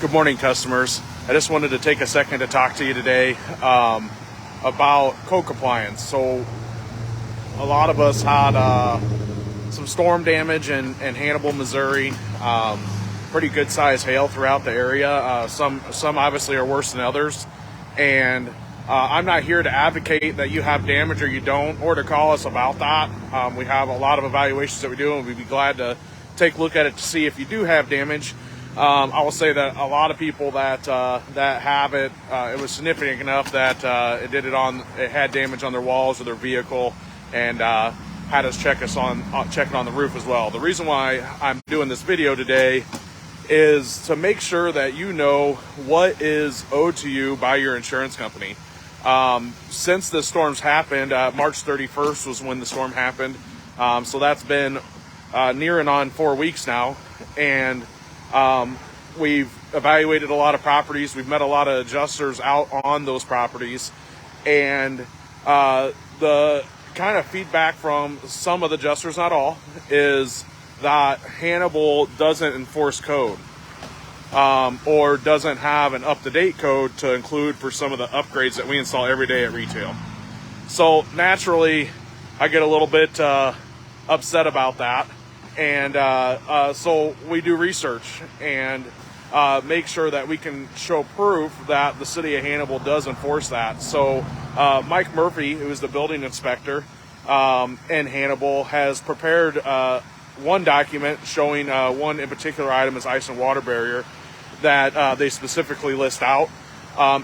Good morning, customers. I just wanted to take a second to talk to you today about code compliance. So a lot of us had some storm damage in Hannibal, Missouri. Pretty good sized hail throughout the area. Some obviously are worse than others. And I'm not here to advocate that you have damage or you don't, or to call us about that. We have a lot of evaluations that we do, and we'd be glad to take a look at it to see if you do have damage. I will say that a lot of people that have it, it was significant enough that it had damage on their walls or their vehicle, and had us check it on the roof as well. The reason why I'm doing this video today is to make sure that you know what is owed to you by your insurance company. Since the storms happened, March 31st was when the storm happened. So that's been nearing on 4 weeks now, and we've evaluated a lot of properties. We've met a lot of adjusters out on those properties, and the kind of feedback from some of the adjusters, not all, is that Hannibal doesn't enforce code, or doesn't have an up-to-date code to include for some of the upgrades that we install every day at retail. So naturally, I get a little bit upset about that. And so we do research and make sure that we can show proof that the city of Hannibal does enforce that. So Mike Murphy, who is the building inspector in Hannibal, has prepared one document showing one in particular item is ice and water barrier that they specifically list out.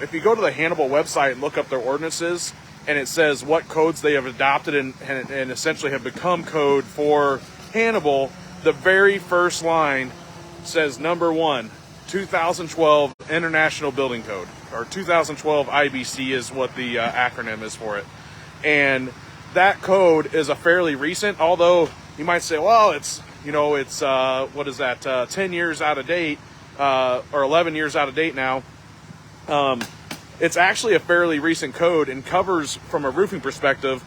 If you go to the Hannibal website and look up their ordinances, and it says what codes they have adopted and essentially have become code for Hannibal, the very first line says number 1, 2012 International Building Code, or 2012 IBC is what the acronym is for it. And that code is a fairly recent, although you might say, well, it's 10 years out of date, or 11 years out of date now. It's actually a fairly recent code and covers, from a roofing perspective,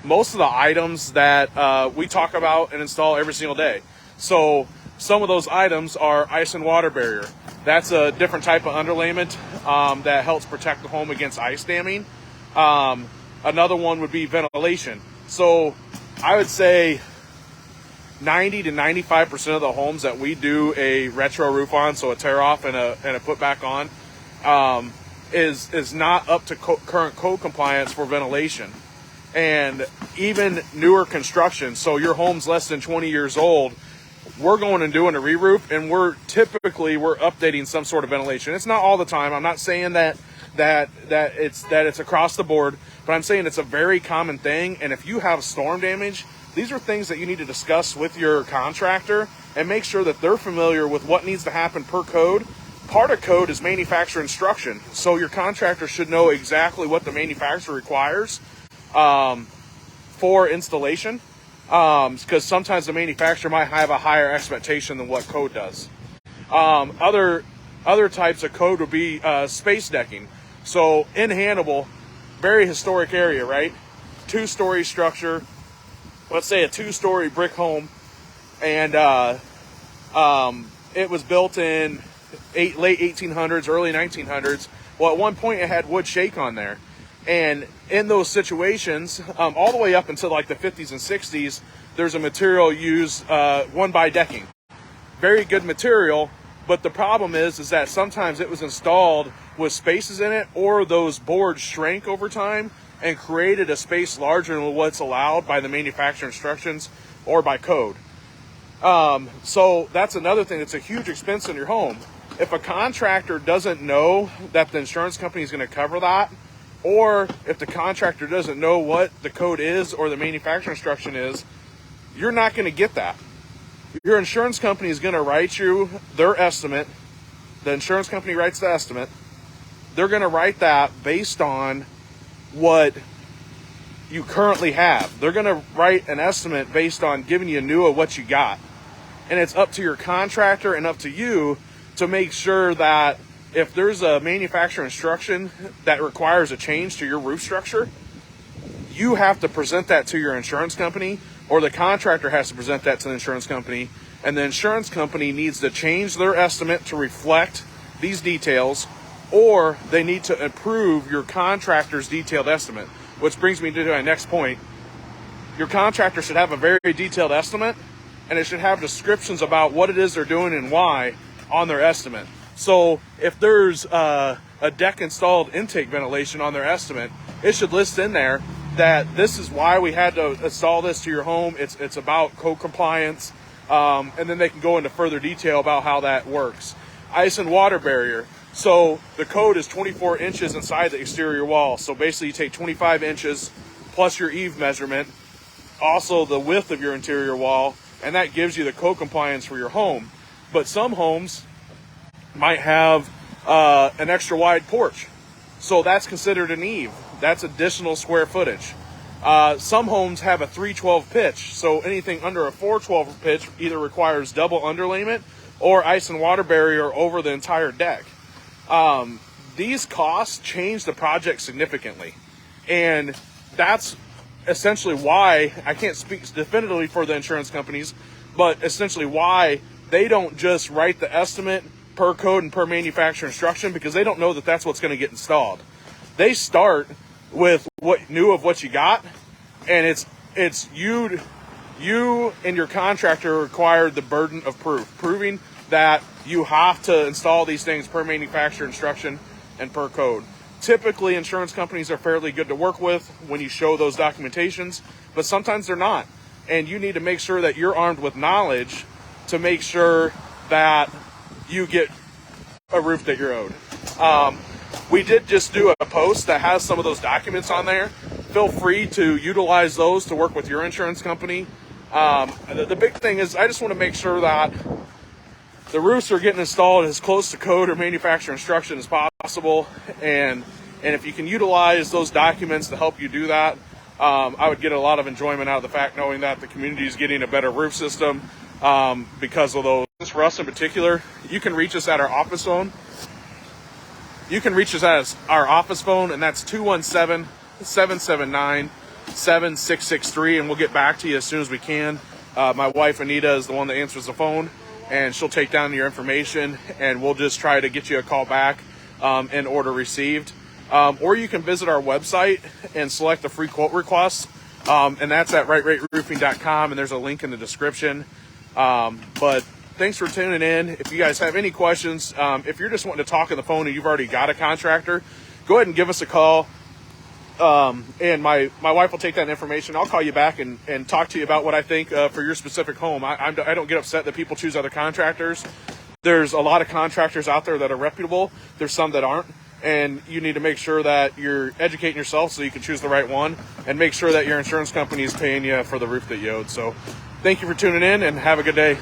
most of the items that we talk about and install every single day. So some of those items are ice and water barrier. That's a different type of underlayment that helps protect the home against ice damming. Another one would be ventilation. So I would say 90 to 95% of the homes that we do a retro roof on, so a tear off and a put back on, is not up to current code compliance for ventilation. And even newer construction, so your home's less than 20 years old, we're going and doing a re-roof, and we're updating some sort of ventilation. It's not all the time. I'm not saying that it's across the board, but I'm saying it's a very common thing. And if you have storm damage, these are things that you need to discuss with your contractor and make sure that they're familiar with what needs to happen per code. Part of code is manufacturer instruction, so your contractor should know exactly what the manufacturer requires for installation, because sometimes the manufacturer might have a higher expectation than what code does. Other types of code would be space decking. So in Hannibal, very historic area, right? 2-story structure, let's say a 2-story brick home, and it was built in late 1800s, early 1900s. Well, at one point it had wood shake on there. And in those situations, all the way up until like the 50s and 60s, there's a material used, 1-by decking. Very good material, but the problem is that sometimes it was installed with spaces in it, or those boards shrank over time and created a space larger than what's allowed by the manufacturer instructions or by code. So that's another thing that's a huge expense in your home. If a contractor doesn't know that the insurance company is going to cover that, or if the contractor doesn't know what the code is or the manufacturer instruction is, you're not going to get that. Your insurance company is going to write you their estimate. The insurance company writes the estimate. They're going to write that based on what you currently have. They're going to write an estimate based on giving you new of what you got. And it's up to your contractor and up to you to make sure that if there's a manufacturer instruction that requires a change to your roof structure, you have to present that to your insurance company, or the contractor has to present that to the insurance company, and the insurance company needs to change their estimate to reflect these details, or they need to approve your contractor's detailed estimate. Which brings me to my next point. Your contractor should have a very detailed estimate, and it should have descriptions about what it is they're doing and why on their estimate. So if there's a deck installed intake ventilation on their estimate, it should list in there that this is why we had to install this to your home. It's about code compliance, and then they can go into further detail about how that works. Ice and water barrier. So the code is 24 inches inside the exterior wall. So basically you take 25 inches plus your eave measurement, also the width of your interior wall, and that gives you the code compliance for your home. But some homes might have an extra wide porch. So that's considered an eave. That's additional square footage. Some homes have a 312 pitch. So anything under a 412 pitch either requires double underlayment or ice and water barrier over the entire deck. These costs change the project significantly. And that's essentially why, I can't speak definitively for the insurance companies, but essentially why they don't just write the estimate per code and per manufacturer instruction, because they don't know that that's what's going to get installed. They start with what you got, and it's you and your contractor require the burden of proving that you have to install these things per manufacturer instruction and per code. Typically, insurance companies are fairly good to work with when you show those documentations, but sometimes they're not. And you need to make sure that you're armed with knowledge to make sure that you get a roof that you're owed. We did just do a post that has some of those documents on there. Feel free to utilize those to work with your insurance company. The big thing is I just want to make sure that the roofs are getting installed as close to code or manufacturer instruction as possible. And if you can utilize those documents to help you do that, I would get a lot of enjoyment out of the fact knowing that the community is getting a better roof system because of those. For us in particular, you can reach us at our office phone. You can reach us at our office phone, and that's 217-779-7663, and we'll get back to you as soon as we can. My wife, Anita, is the one that answers the phone, and she'll take down your information, and we'll just try to get you a call back and order received. Or you can visit our website and select a free quote request, and that's at rightrateroofing.com, and there's a link in the description. But thanks for tuning in. If you guys have any questions, if you're just wanting to talk on the phone and you've already got a contractor, go ahead and give us a call. And my wife will take that information. I'll call you back and talk to you about what I think for your specific home. I don't get upset that people choose other contractors. There's a lot of contractors out there that are reputable. There's some that aren't. And you need to make sure that you're educating yourself so you can choose the right one, and make sure that your insurance company is paying you for the roof that you owed. So thank you for tuning in, and have a good day.